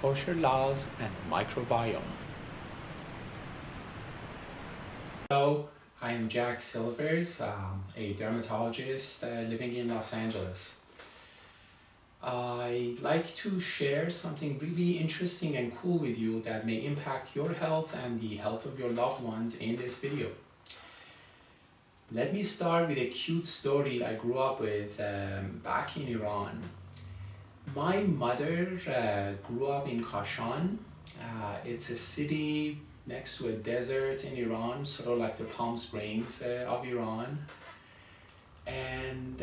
Kosher laws and the microbiome. Hello, I am Jack Silvers, a dermatologist living in Los Angeles. I'd like to share something really interesting and cool with you that may impact your health and the health of your loved ones in this video. Let me start with a cute story I grew up with back in Iran. My mother grew up in Kashan. It's a city next to a desert in Iran, sort of like the Palm Springs of Iran. And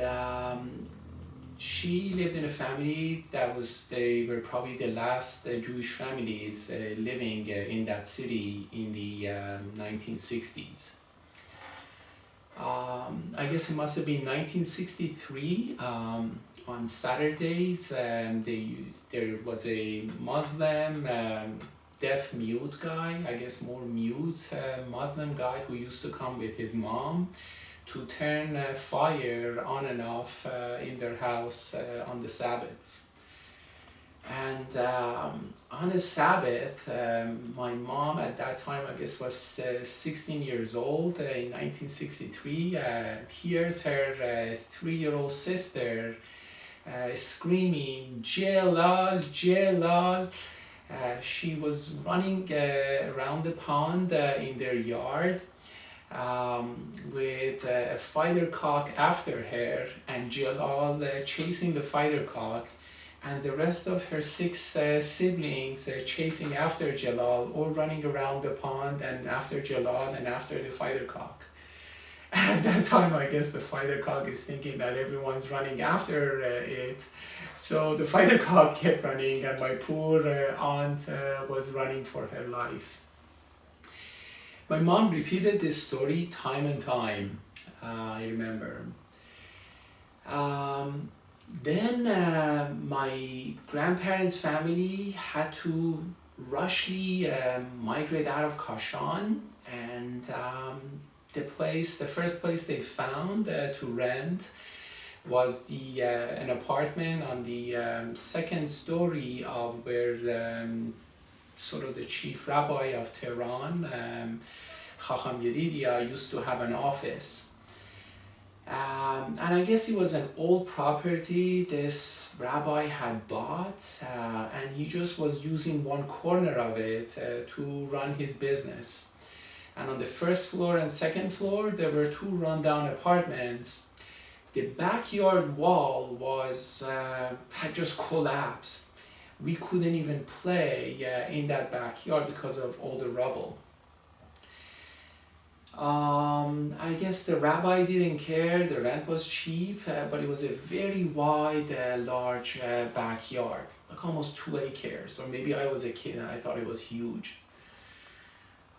she lived in a family they were probably the last Jewish families living in that city in the 1960s. I guess it must have been 1963. On Saturdays, there was a Muslim deaf mute guy, I guess more mute Muslim guy who used to come with his mom to turn fire on and off in their house on the Sabbaths. And on a Sabbath, my mom at that time, I guess, was 16 years old in 1963, hears her 3-year-old sister screaming, Jalal, Jalal. She was running around the pond in their yard with a fighter cock after her, and Jalal chasing the fighter cock, and the rest of her 6 siblings chasing after Jalal, all running around the pond and after Jalal and after the fighter cock. At that time, I guess the fighter cock is thinking that everyone's running after it. So the fighter cock kept running, and my poor aunt was running for her life. My mom repeated this story time and time, I remember. Then my grandparents' family had to rushly migrate out of Kashan, and the first place they found to rent was an apartment on the second story of where sort of the chief rabbi of Tehran, Chacham Yedidia, used to have an office. And I guess it was an old property this rabbi had bought, and he just was using one corner of it to run his business. And on the first floor and second floor, there were 2 rundown apartments. The backyard wall had just collapsed. We couldn't even play in that backyard because of all the rubble. I guess the rabbi didn't care, the rent was cheap, but it was a very wide, large backyard, like almost 2 acres, or maybe I was a kid and I thought it was huge.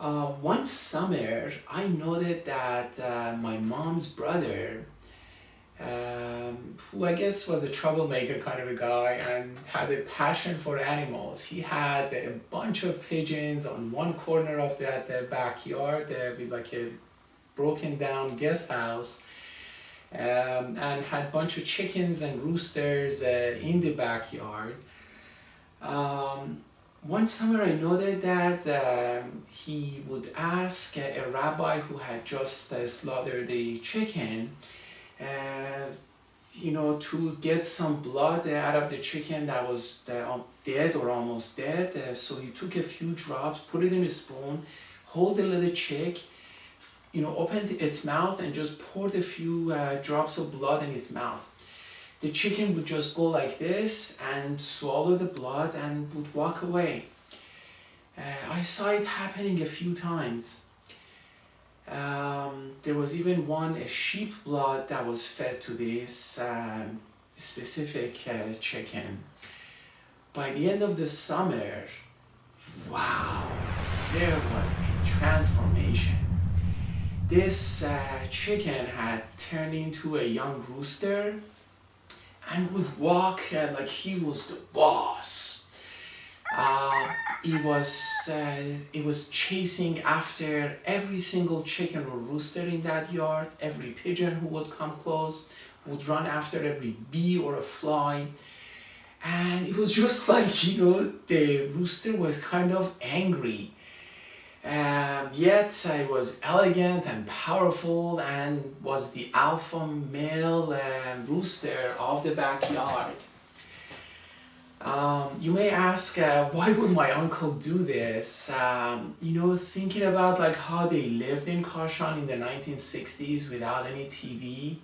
One summer, I noted that my mom's brother, who I guess was a troublemaker kind of a guy and had a passion for animals, he had a bunch of pigeons on one corner of that backyard with like a broken down guest house, and had a bunch of chickens and roosters in the backyard. One summer I noted that he would ask a rabbi who had just slaughtered a chicken to get some blood out of the chicken that was dead or almost dead. So he took a few drops, put it in a spoon, hold the little chick, opened its mouth and just poured a few drops of blood in its mouth. The chicken would just go like this and swallow the blood and would walk away. I saw it happening a few times. There was even a sheep blood that was fed to this specific chicken. By the end of the summer, wow, there was a transformation. This chicken had turned into a young rooster and would walk like he was the boss. It was chasing after every single chicken or rooster in that yard. Every pigeon who would come close would run after every bee or a fly. And it was just like, the rooster was kind of angry. Yet I was elegant and powerful and was the alpha male rooster of the backyard. You may ask, why would my uncle do this? Thinking about like how they lived in Kashan in the 1960s without any TV.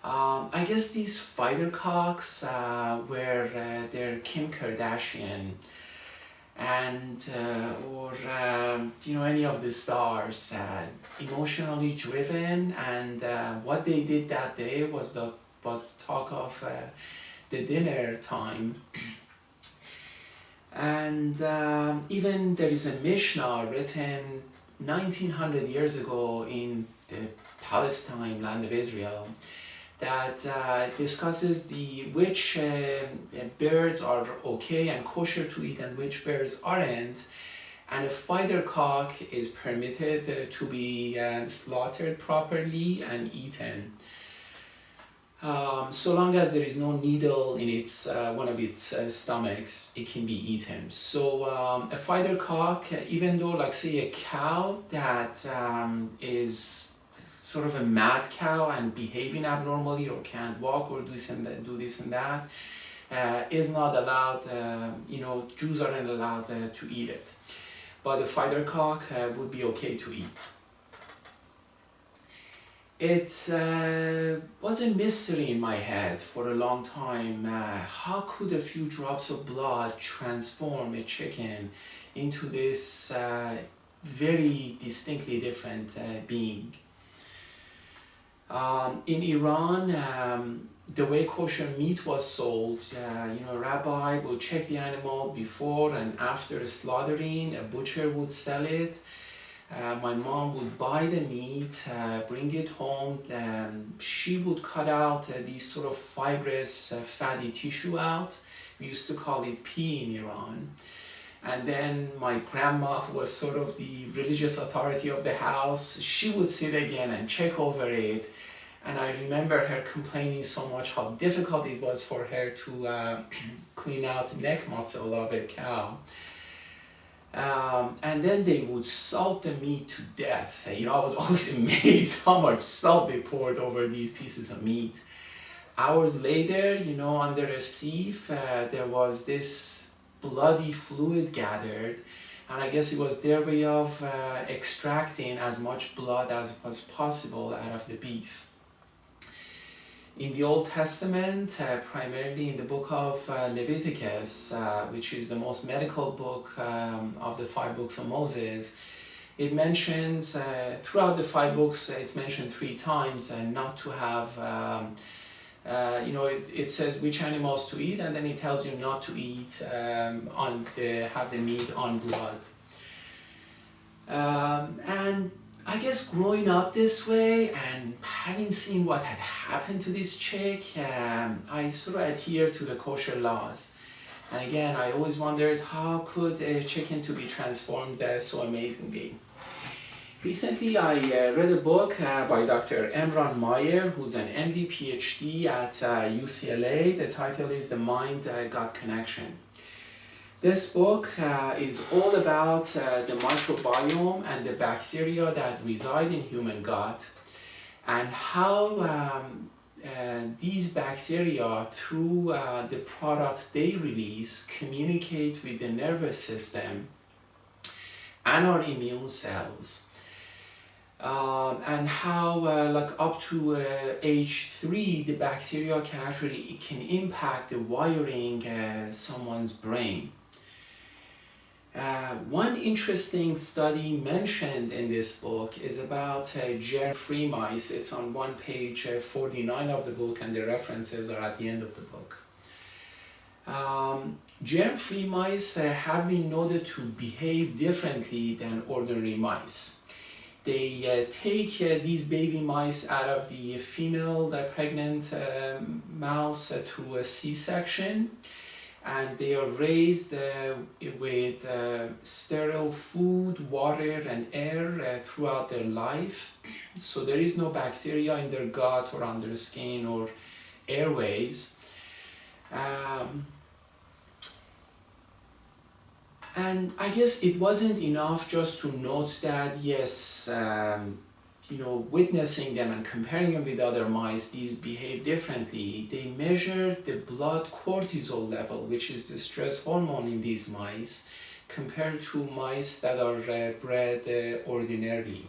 I guess these fighter cocks were their Kim Kardashian and or any of the stars, emotionally driven, and what they did that day was the talk of the dinner time. And even there is a Mishnah written 1900 years ago in the Palestine, land of Israel, that discusses which birds are okay and kosher to eat and which birds aren't. And a fighter cock is permitted to be slaughtered properly and eaten. So long as there is no needle in its one of its stomachs, it can be eaten. So a fighter cock, even though like say a cow that is sort of a mad cow and behaving abnormally or can't walk or do this and that, is not allowed, Jews aren't allowed to eat it. But a fighter cock would be okay to eat. It was a mystery in my head for a long time. How could a few drops of blood transform a chicken into this very distinctly different being? In Iran, the way kosher meat was sold, a rabbi would check the animal before and after slaughtering, a butcher would sell it. My mom would buy the meat, bring it home, and she would cut out these sort of fibrous, fatty tissue out. We used to call it pea in Iran. And then my grandma, who was sort of the religious authority of the house, she would sit again and check over it. And I remember her complaining so much how difficult it was for her to clean out neck muscle of a cow. And then they would salt the meat to death. I was always amazed how much salt they poured over these pieces of meat. Hours later, under a sieve, there was this bloody fluid gathered, and I guess it was their way of extracting as much blood as was possible out of the beef. In the Old Testament, primarily in the book of Leviticus, which is the most medical book of the 5 books of Moses, it mentions, throughout the 5 books, it's mentioned 3 times, not to have, it says which animals to eat, and then it tells you not to eat, have the meat on blood. And I guess growing up this way and having seen what had happened to this chick, I sort of adhere to the kosher laws. And again, I always wondered, how could a chicken to be transformed so amazingly? Recently, I read a book by Dr. Emeran Mayer, who's an MD PhD at UCLA. The title is The Mind-Gut Connection. This book is all about the microbiome and the bacteria that reside in human gut, and how these bacteria, through the products they release, communicate with the nervous system and our immune cells. And how up to age 3, the bacteria can impact the wiring someone's brain. One interesting study mentioned in this book is about germ-free mice. It's on page 49 of the book, and the references are at the end of the book. Germ-free mice have been noted to behave differently than ordinary mice. They take these baby mice out of the female pregnant mouse through a C-section, and they are raised with sterile food, water, and air throughout their life. So there is no bacteria in their gut or on their skin or airways. And I guess it wasn't enough just to note that, yes, witnessing them and comparing them with other mice, these behave differently. They measured the blood cortisol level, which is the stress hormone in these mice, compared to mice that are bred ordinarily.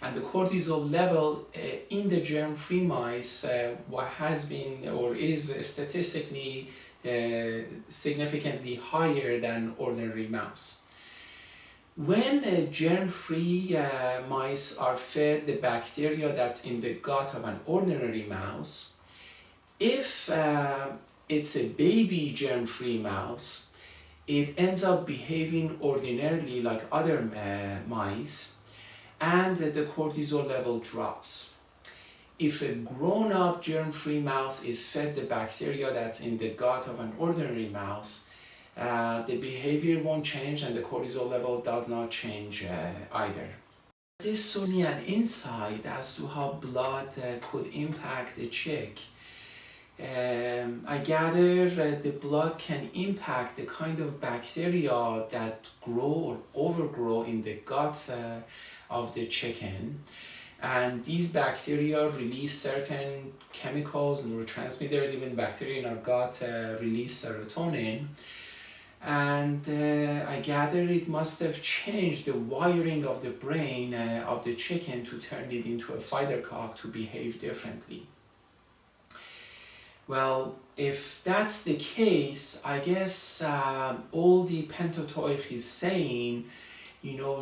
And the cortisol level in the germ-free mice what has been or is statistically significantly higher than ordinary mouse. When germ-free mice are fed the bacteria that's in the gut of an ordinary mouse, if it's a baby germ-free mouse, it ends up behaving ordinarily like other mice, and the cortisol level drops. If a grown-up germ-free mouse is fed the bacteria that's in the gut of an ordinary mouse, the behavior won't change and the cortisol level does not change either. This gives me an insight as to how blood could impact a chick. I gather the blood can impact the kind of bacteria that grow or overgrow in the gut of the chicken. And these bacteria release certain chemicals, neurotransmitters. Even bacteria in our gut release serotonin. And I gather it must have changed the wiring of the brain of the chicken to turn it into a fighter cock to behave differently. Well, if that's the case, I guess all the Pentateuch is saying,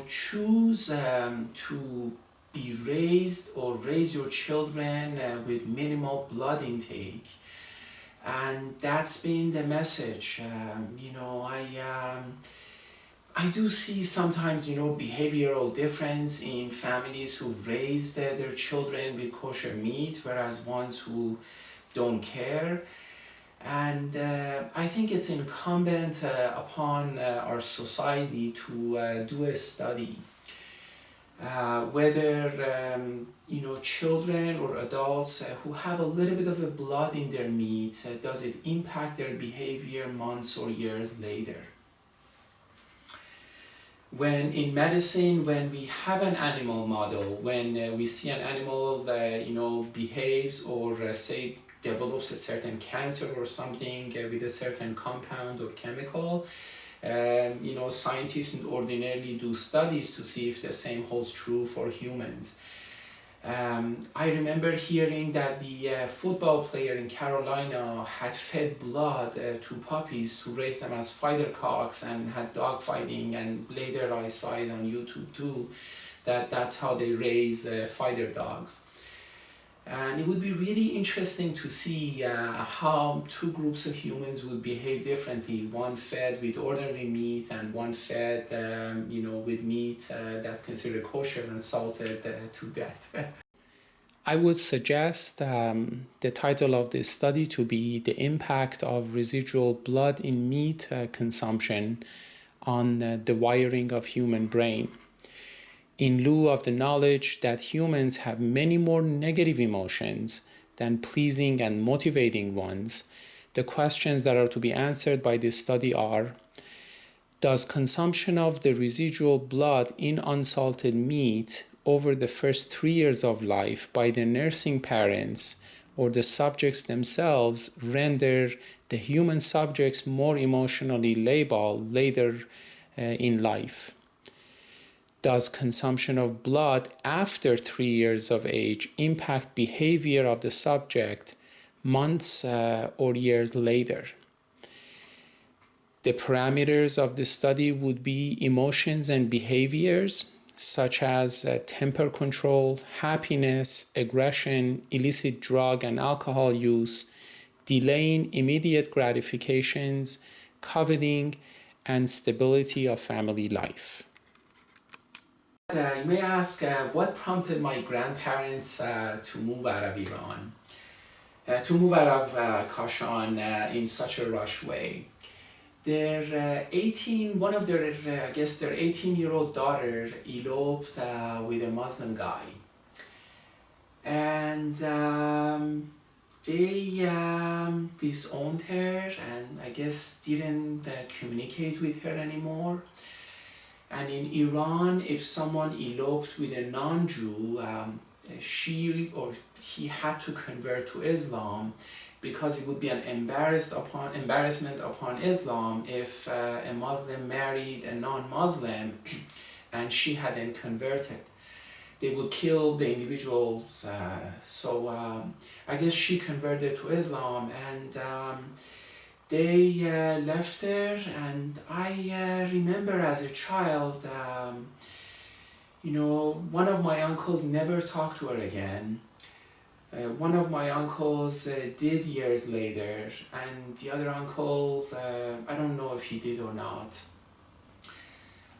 choose to be raised or raise your children with minimal blood intake. And that's been the message. I do see sometimes, behavioral difference in families who've raised their children with kosher meat, whereas ones who don't care. And I think it's incumbent upon our society to do a study whether children or adults who have a little bit of a blood in their meat, does it impact their behavior months or years later? When in medicine, when we have an animal model, when we see an animal that behaves or say develops a certain cancer or something with a certain compound or chemical, scientists ordinarily do studies to see if the same holds true for humans. I remember hearing that the football player in Carolina had fed blood to puppies to raise them as fighter cocks and had dog fighting, and later I saw it on YouTube too, that's how they raise fighter dogs. And it would be really interesting to see how two groups of humans would behave differently, one fed with ordinary meat and one fed with meat that's considered kosher and salted to death. I would suggest the title of this study to be The Impact of Residual Blood in Meat Consumption on the Wiring of Human Brain. In lieu of the knowledge that humans have many more negative emotions than pleasing and motivating ones, the questions that are to be answered by this study are: does consumption of the residual blood in unsalted meat over the first 3 years of life by the nursing parents or the subjects themselves render the human subjects more emotionally labile later in life? Does consumption of blood after 3 years of age impact behavior of the subject months or years later? The parameters of the study would be emotions and behaviors such as temper control, happiness, aggression, illicit drug and alcohol use, delaying immediate gratifications, coveting, and stability of family life. You may ask, what prompted my grandparents to move out of Iran, to move out of Kashan in such a rush way? Their 18-year-old daughter eloped with a Muslim guy. And they disowned her and I guess didn't communicate with her anymore. And in Iran, if someone eloped with a non-Jew, she or he had to convert to Islam, because it would be an embarrassment upon Islam if a Muslim married a non-Muslim and she hadn't converted. They would kill the individuals. I guess she converted to Islam, and they left her. And I remember as a child, one of my uncles never talked to her again. One of my uncles did years later, and the other uncle, I don't know if he did or not.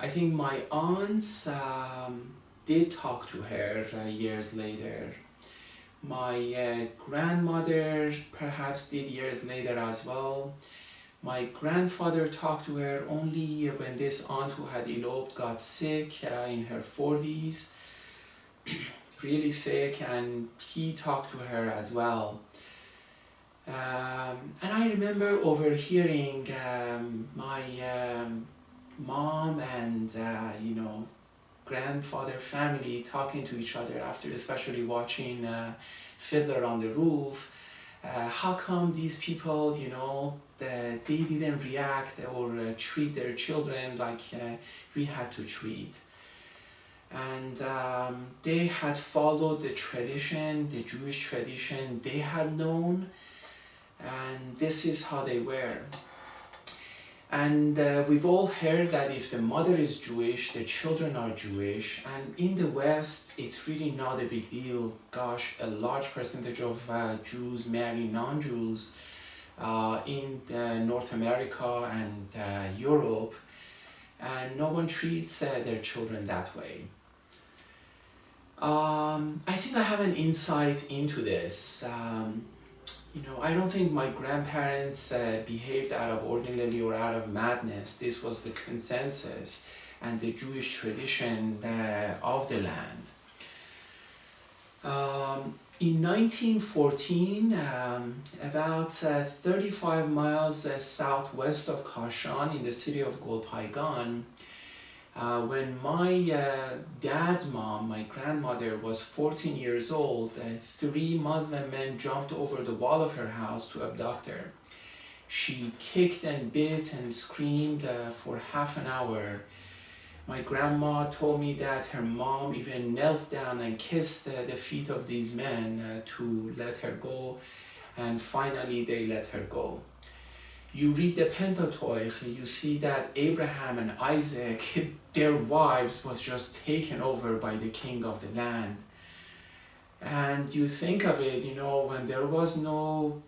I think my aunts did talk to her years later. My grandmother perhaps did years later as well. My grandfather talked to her only when this aunt who had eloped got sick in her 40s, really sick, and he talked to her as well. And I remember overhearing my mom and grandfather family talking to each other after especially watching Fiddler on the Roof. How come these people, they didn't react or treat their children like we had to treat? And they had followed the tradition, the Jewish tradition they had known, and this is how they were. And we've all heard that if the mother is Jewish, the children are Jewish. And in the West, it's really not a big deal. Gosh, a large percentage of Jews marry non-Jews in North America and Europe. And no one treats their children that way. I think I have an insight into this. I don't think my grandparents behaved out of ordinarily or out of madness. This was the consensus and the Jewish tradition of the land. In 1914, about 35 miles southwest of Kashan in the city of Golpaigan, when my dad's mom, my grandmother, was 14 years old, 3 Muslim men jumped over the wall of her house to abduct her. She kicked and bit and screamed for half an hour. My grandma told me that her mom even knelt down and kissed the feet of these men to let her go, and finally they let her go. You read the Pentateuch, you see that Abraham and Isaac, their wives was just taken over by the king of the land. And you think of it, when there was no,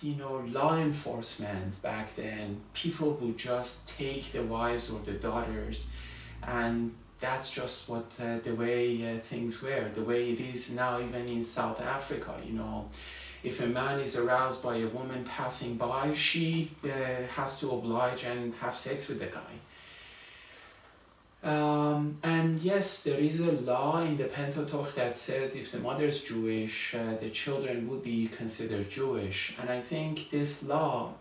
law enforcement back then, people would just take the wives or the daughters, and that's just what the way things were, the way it is now even in South Africa, If a man is aroused by a woman passing by, she has to oblige and have sex with the guy. And yes, there is a law in the Pentateuch that says if the mother is Jewish, the children would be considered Jewish. And I think this law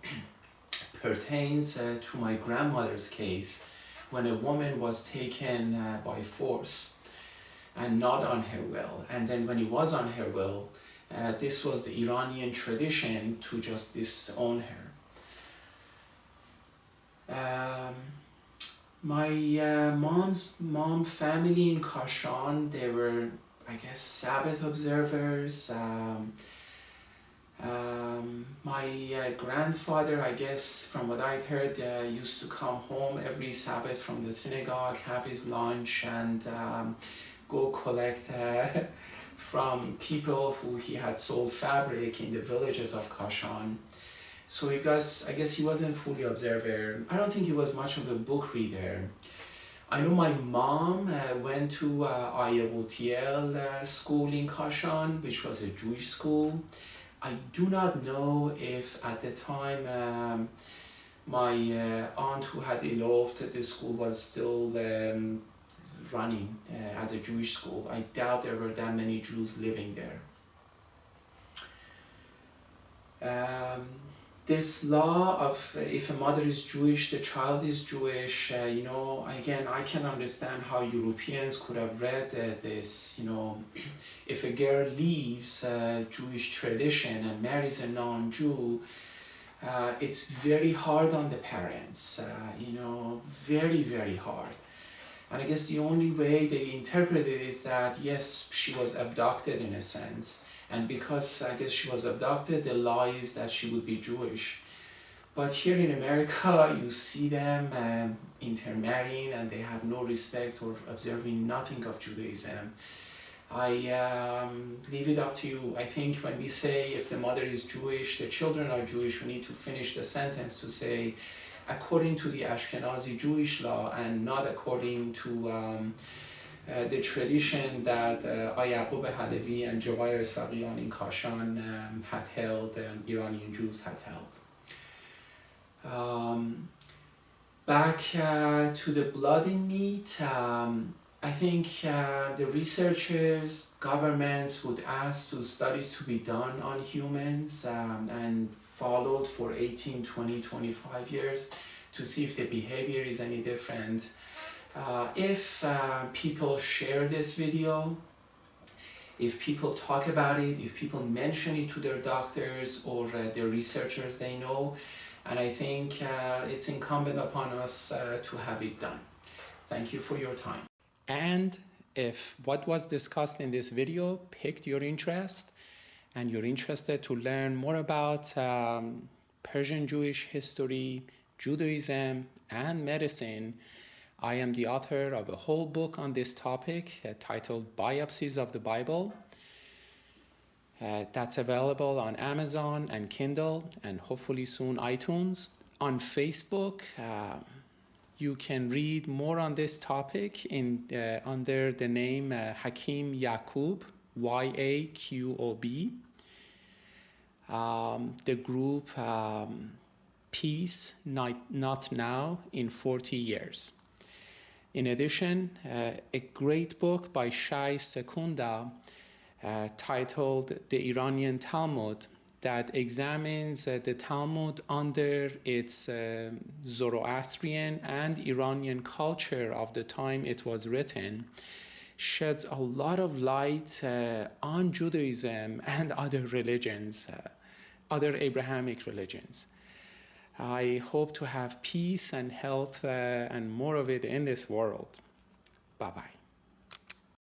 pertains to my grandmother's case, when a woman was taken by force and not on her will. And then when it was on her will, this was the Iranian tradition to just disown her. My mom's family in Kashan, they were, I guess, Sabbath observers. My grandfather, I guess, from what I'd heard, used to come home every Sabbath from the synagogue, have his lunch, and go collect from people who he had sold fabric in the villages of Kashan. So I guess he wasn't fully observer. I don't think he was much of a book reader. I know my mom went to Ayavotiel school in Kashan, which was a Jewish school. I do not know if at the time my aunt who had eloped, the school was still running as a Jewish school. I doubt there were that many Jews living there. Um, this law of if a mother is Jewish, the child is Jewish, again, I can understand how Europeans could have read this, if a girl leaves Jewish tradition and marries a non-Jew, it's very hard on the parents, very, very hard. And I guess the only way they interpret it is that, yes, she was abducted in a sense. And because I guess she was abducted, the law is that she would be Jewish. But here in America, you see them intermarrying and they have no respect or observing nothing of Judaism. I leave it up to you. I think when we say if the mother is Jewish, the children are Jewish, we need to finish the sentence to say, according to the Ashkenazi Jewish law and not according to the tradition that Yaqub Halevi and Javair Saqian in Kashan had held, and Iranian Jews had held. Back to the blood in meat, I think the researchers, governments would ask to studies to be done on humans and followed for 18, 20, 25 years to see if the behavior is any different. If people share this video, if people talk about it, if people mention it to their doctors or their researchers they know, and I think it's incumbent upon us to have it done. Thank you for your time. And if what was discussed in this video piqued your interest and you're interested to learn more about Persian Jewish history, Judaism, and medicine, I am the author of a whole book on this topic titled Biopsies of the Bible. That's available on Amazon and Kindle and hopefully soon iTunes. On Facebook, you can read more on this topic under the name Hakim Yaqub, Yaqub. The group Peace Not Now in 40 Years. In addition, a great book by Shai Sekunda titled The Iranian Talmud that examines the Talmud under its Zoroastrian and Iranian culture of the time it was written, sheds a lot of light on Judaism and other religions, other Abrahamic religions. I hope to have peace and health and more of it in this world. Bye-bye.